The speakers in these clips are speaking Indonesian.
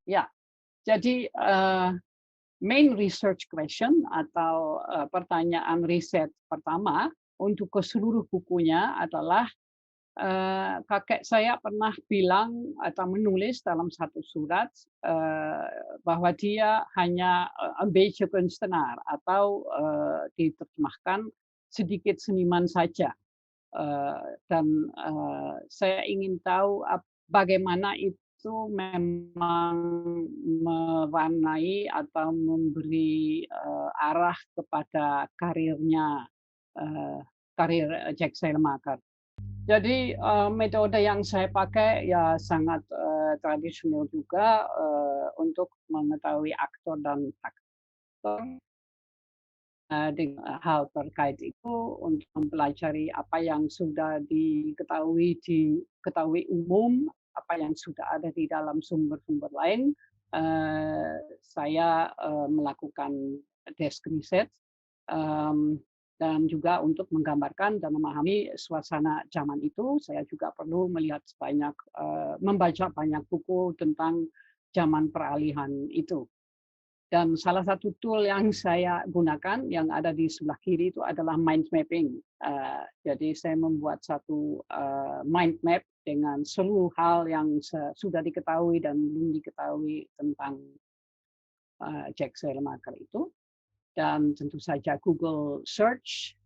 Ya, jadi main research question atau pertanyaan riset pertama untuk ke seluruh bukunya adalah kakek saya pernah bilang atau menulis dalam satu surat bahwa dia hanya een beetje kunstenaar atau diterjemahkan sedikit seniman saja. Dan saya ingin tahu bagaimana itu memang mewarnai atau memberi arah kepada karirnya, eee, karir Jack Sailmaker. Jadi, metode yang saya pakai ya sangat tradisional juga untuk mengetahui aktor dan aktor dengan hal terkait itu untuk mempelajari apa yang sudah diketahui umum, apa yang sudah ada di dalam sumber-sumber lain. Saya melakukan desk riset, mmm, dan juga untuk menggambarkan dan memahami suasana zaman itu, saya juga perlu membaca banyak buku tentang zaman peralihan itu. Dan salah satu tool yang saya gunakan yang ada di sebelah kiri itu adalah mind mapping. Jadi saya membuat satu mind map dengan seluruh hal yang sudah diketahui dan belum diketahui tentang Jack Sailmaker itu. Dan tentu saja Google Search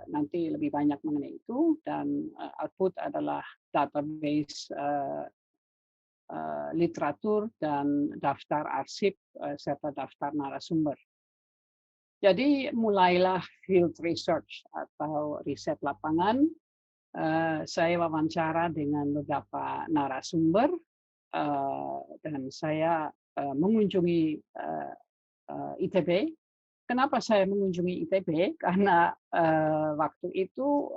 nanti lebih banyak mengenai itu, dan output adalah database literatur dan daftar arsip serta daftar narasumber. Jadi mulailah field research atau riset lapangan. Saya wawancara dengan beberapa narasumber dan saya mengunjungi ITB. Kenapa saya mengunjungi ITB? Karena waktu itu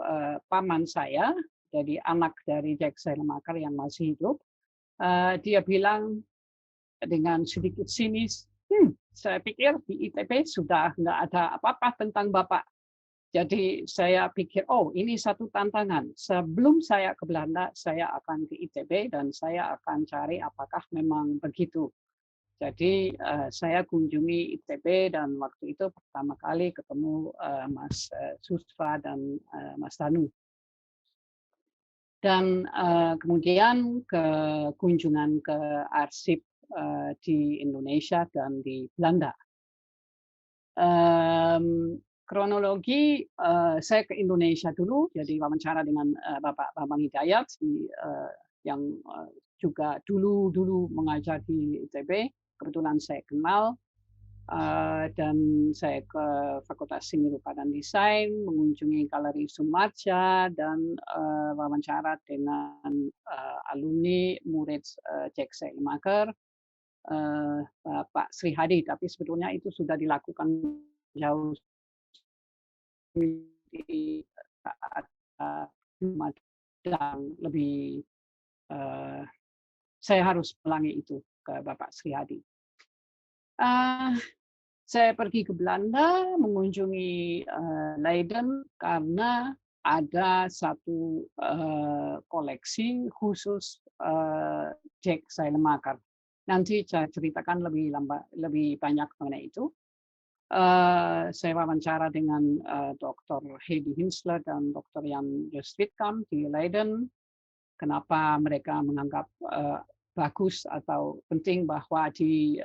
paman saya, jadi anak dari Jack Sailmaker yang masih hidup, dia bilang dengan sedikit sinis, saya pikir di ITB sudah nggak ada apa-apa tentang Bapak. Jadi saya pikir, oh ini satu tantangan. Sebelum saya ke Belanda, saya akan ke ITB dan saya akan cari apakah memang begitu. Jadi saya kunjungi ITB dan waktu itu pertama kali ketemu Mas Susra dan Mas Danu. Dan kemudian kunjungan ke arsip di Indonesia dan di Belanda. Kronologi saya ke Indonesia dulu, jadi wawancara dengan Bapak Bambang Hidayat yang juga dulu mengajar di ITB. Kebetulan saya kenal. Dan saya ke Fakultas Seni Rupa dan Desain, mengunjungi Galeri Sumarja, dan wawancara dengan alumni murid Jack Sailmaker, Pak Sri Hadi, tapi sebetulnya itu sudah dilakukan jauh di saat dan lebih saya harus ulangi itu ke Bapak Sri Hadi. Saya pergi ke Belanda mengunjungi Leiden karena ada satu koleksi khusus Jack Sailmaker. Nanti saya ceritakan lebih banyak mengenai itu. Saya wawancara dengan Dr. Heidi Hinsler dan Dr. Jan Just Witkam di Leiden. Kenapa mereka menganggap bagus atau penting bahwa di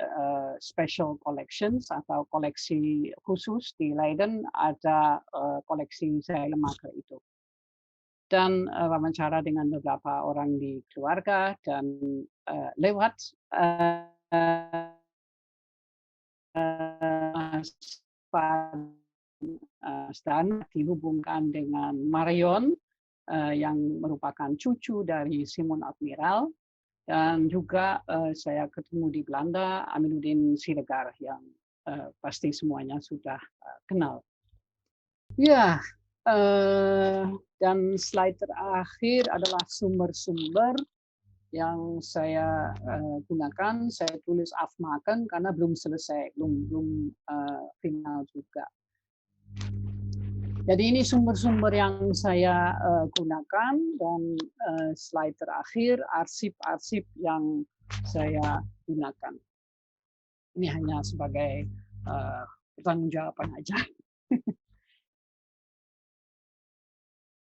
special collections atau koleksi khusus di Leiden ada koleksi Sailmaker itu. Dan wawancara dengan beberapa orang di keluarga dan lewat Stan dihubungkan dengan Marion yang merupakan cucu dari Simon Admiral. Dan juga saya ketemu di Belanda Aminuddin Siregar yang pasti semuanya sudah kenal. Ya, dan slide terakhir adalah sumber-sumber yang saya gunakan. Saya tulis afmaken karena belum selesai, belum final juga. Jadi ini sumber-sumber yang saya gunakan, dan slide terakhir arsip-arsip yang saya gunakan. Ini hanya sebagai pertanggungjawaban aja.